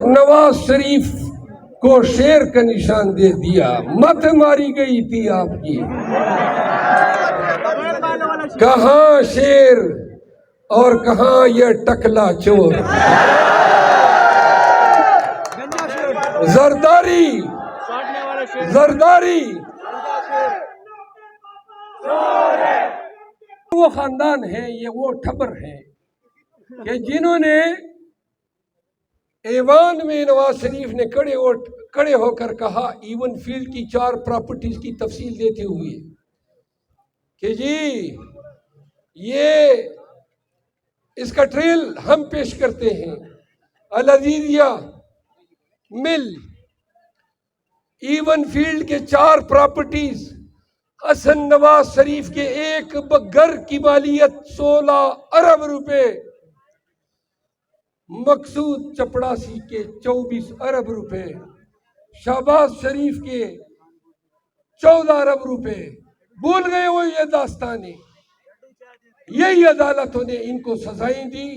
نواز شریف کو شیر کا نشان دے دیا، مت ماری گئی تھی آپ کی، کہاں شیر اور کہاں یہ ٹکلا چور، زرداری زرداری وہ خاندان ہے، یہ وہ ٹھبر ہے کہ جنہوں نے ایوان میں نواز شریف نے کھڑے ہو کر کہا ایون فیلڈ کی 4 پراپرٹیز کی تفصیل دیتے ہوئے کہ جی یہ اس کا ٹریل ہم پیش کرتے ہیں، العزیزیہ مل ایون فیلڈ کے 4 پراپرٹیز، حسن نواز شریف کے ایک گھر کی مالیت 16 ارب روپے، مقصود چپڑاسی کے 24 ارب روپے، شہباز شریف کے 14 ارب روپے، بھول گئے وہ یہ داستانیں؟ یہی عدالتوں نے ان کو سزائیں دی،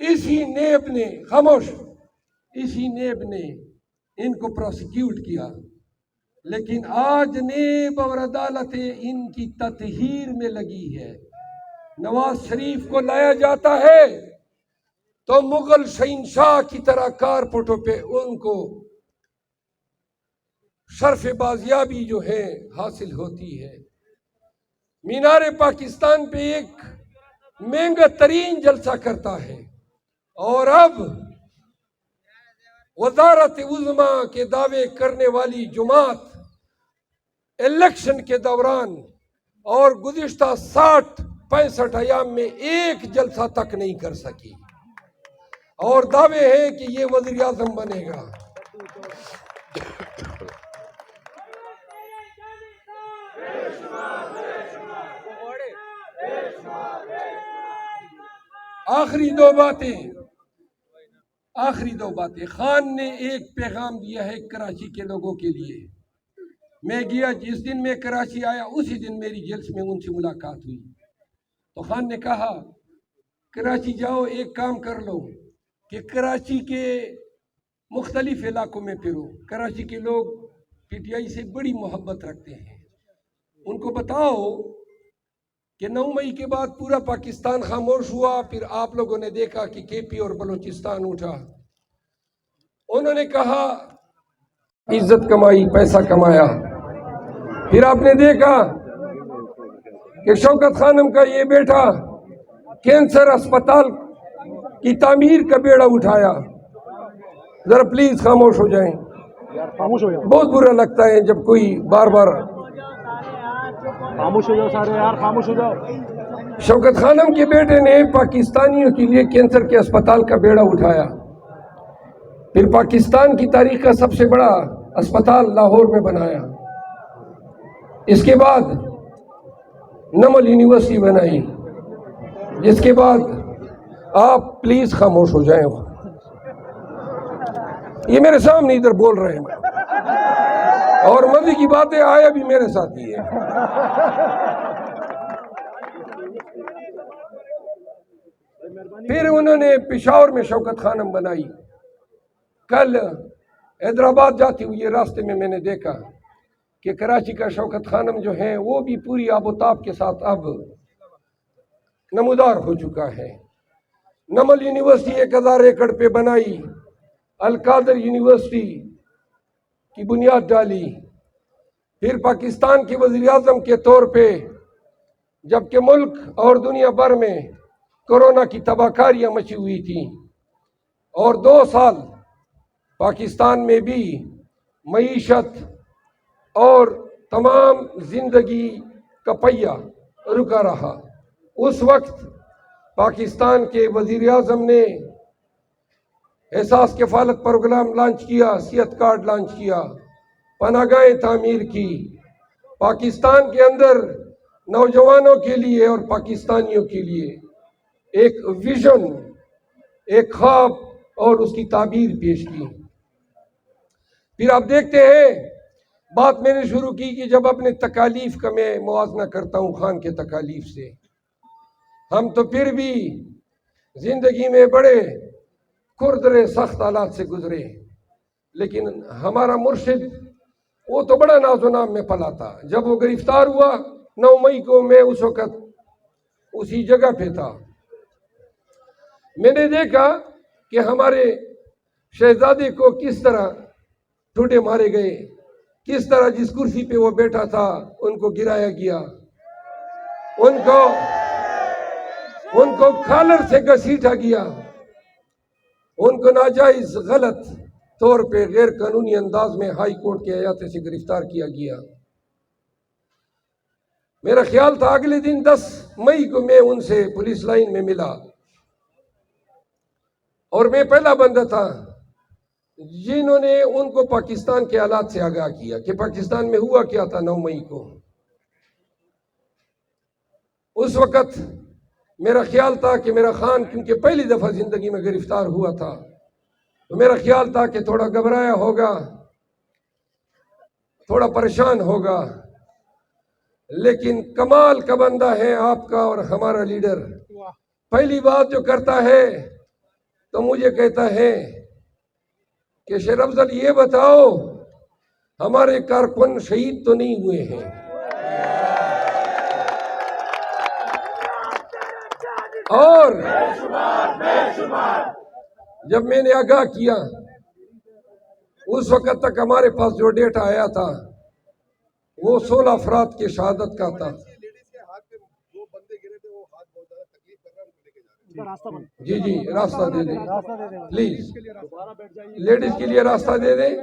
اسی نیب نے خاموش اسی نیب نے ان کو پروسیکیوٹ کیا، لیکن آج نیب اور عدالتیں ان کی تطہیر میں لگی ہے۔ نواز شریف کو لایا جاتا ہے تو مغل شہنشاہ کی طرح کارپٹوں پہ ان کو شرف بازیابی جو ہے حاصل ہوتی ہے۔ مینار پاکستان پہ ایک مہنگا ترین جلسہ کرتا ہے، اور اب وزارت عظمیٰ کے دعوے کرنے والی جماعت الیکشن کے دوران اور گزشتہ 65 ایام میں ایک جلسہ تک نہیں کر سکی، اور دعوے ہیں کہ یہ وزیر اعظم بنے گا۔ آخری دو باتیں خان نے ایک پیغام دیا ہے کراچی کے لوگوں کے لیے۔ میں گیا، جس دن میں کراچی آیا اسی دن میری جلس میں ان سے ملاقات ہوئی، تو خان نے کہا کراچی جاؤ، ایک کام کر لو کہ کراچی کے مختلف علاقوں میں پھرو، کراچی کے لوگ پی ٹی آئی سے بڑی محبت رکھتے ہیں، ان کو بتاؤ کہ 9 مئی کے بعد پورا پاکستان خاموش ہوا، پھر آپ لوگوں نے دیکھا کہ کے پی اور بلوچستان اٹھا۔ انہوں نے کہا عزت کمائی، پیسہ کمایا، پھر آپ نے دیکھا کہ شوکت خانم کا یہ بیٹا کینسر اسپتال کی تعمیر کا بیڑا اٹھایا۔ ذرا پلیز خاموش ہو جائیں، بہت برا لگتا ہے جب کوئی بار بار خاموش ہو جاؤ، سارے یار خاموش ہو جاؤ۔ شوکت خانم کے بیٹے نے پاکستانیوں کے لیے کینسر کے اسپتال کا بیڑا اٹھایا، پھر پاکستان کی تاریخ کا سب سے بڑا اسپتال لاہور میں بنایا، اس کے بعد نمل یونیورسٹی بنائی، جس کے بعد آپ پلیز خاموش ہو جائیں، یہ میرے سامنے ادھر بول رہے ہیں، اور مزے کی باتیں آیا بھی میرے ساتھ ہی ہے۔ پھر انہوں نے پشاور میں شوکت خانم بنائی۔ کل حیدرآباد جاتے ہوئے راستے میں نے دیکھا کہ کراچی کا شوکت خانم جو ہے وہ بھی پوری آب و تاب کے ساتھ اب نمودار ہو چکا ہے۔ نمل یونیورسٹی 1000 ایکڑ پہ بنائی، القادر یونیورسٹی کی بنیاد ڈالی، پھر پاکستان کے وزیر اعظم کے طور پہ جبکہ ملک اور دنیا بھر میں کورونا کی تباہ کاریاں مچی ہوئی تھیں، اور 2 سال پاکستان میں بھی معیشت اور تمام زندگی کا پہیہ رکا رہا، اس وقت پاکستان کے وزیر اعظم نے احساس کفالت پروگرام لانچ کیا، صحت کارڈ لانچ کیا، پناہ گاہیں تعمیر کی، پاکستان کے اندر نوجوانوں کے لیے اور پاکستانیوں کے لیے ایک ویژن، ایک خواب اور اس کی تعبیر پیش کی۔ پھر آپ دیکھتے ہیں، بات میں نے شروع کی کہ جب اپنے تکالیف کا میں موازنہ کرتا ہوں خان کے تکالیف سے، ہم تو پھر بھی زندگی میں بڑے کھردرے سخت حالات سے گزرے، لیکن ہمارا مرشد وہ تو بڑا ناز و نام میں پلا تھا۔ جب وہ گرفتار ہوا 9 مئی کو، میں اس وقت اسی جگہ پہ تھا۔ میں نے دیکھا کہ ہمارے شہزادے کو کس طرح ٹھوڈے مارے گئے، کس طرح جس کرسی پہ وہ بیٹھا تھا ان کو گرایا گیا، ان کو کھالر سے گھسیٹا گیا، ان کو ناجائز غلط طور پہ غیر قانونی انداز میں ہائی کورٹ کے احاطے سے گرفتار کیا گیا۔ میرا خیال تھا اگلے دن 10 مئی کو میں ان سے پولیس لائن میں ملا، اور میں پہلا بندہ تھا جنہوں نے ان کو پاکستان کے حالات سے آگاہ کیا کہ پاکستان میں ہوا کیا تھا 9 مئی کو۔ اس وقت میرا خیال تھا کہ میرا خان کیونکہ پہلی دفعہ زندگی میں گرفتار ہوا تھا، تو میرا خیال تھا کہ تھوڑا گھبرایا ہوگا، تھوڑا پریشان ہوگا، لیکن کمال کا بندہ ہے آپ کا اور ہمارا لیڈر۔ پہلی بات جو کرتا ہے تو مجھے کہتا ہے کہ شیر افضل یہ بتاؤ ہمارے کارکن شہید تو نہیں ہوئے ہیں؟ اور جب میں نے آگاہ کیا، اس وقت تک ہمارے پاس جو ڈیٹا آیا تھا وہ 16 افراد کی شہادت کا تھا۔ جی جی راستہ دے دیں پلیز، لیڈیز کے لیے راستہ دے دیں۔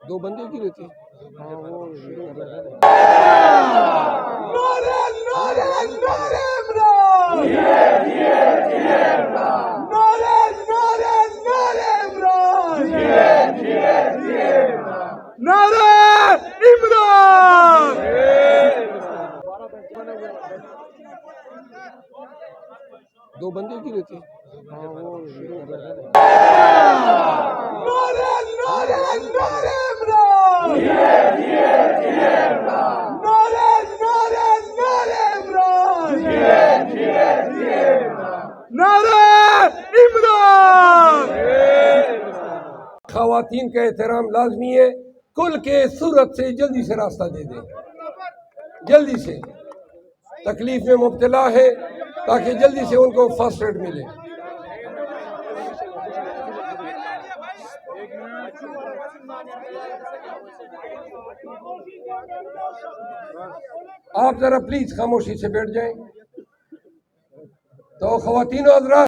دو بندے کی رہتے دو بندے کی رہتے خواتین کا احترام لازمی ہے، کل کے صورت سے جلدی سے راستہ دے دیں، جلدی سے، تکلیف میں مبتلا ہے تاکہ جلدی سے ان کو فرسٹ ایڈ ملے۔ آپ ذرا پلیز خاموشی سے بیٹھ جائیں۔ تو خواتین و حضرات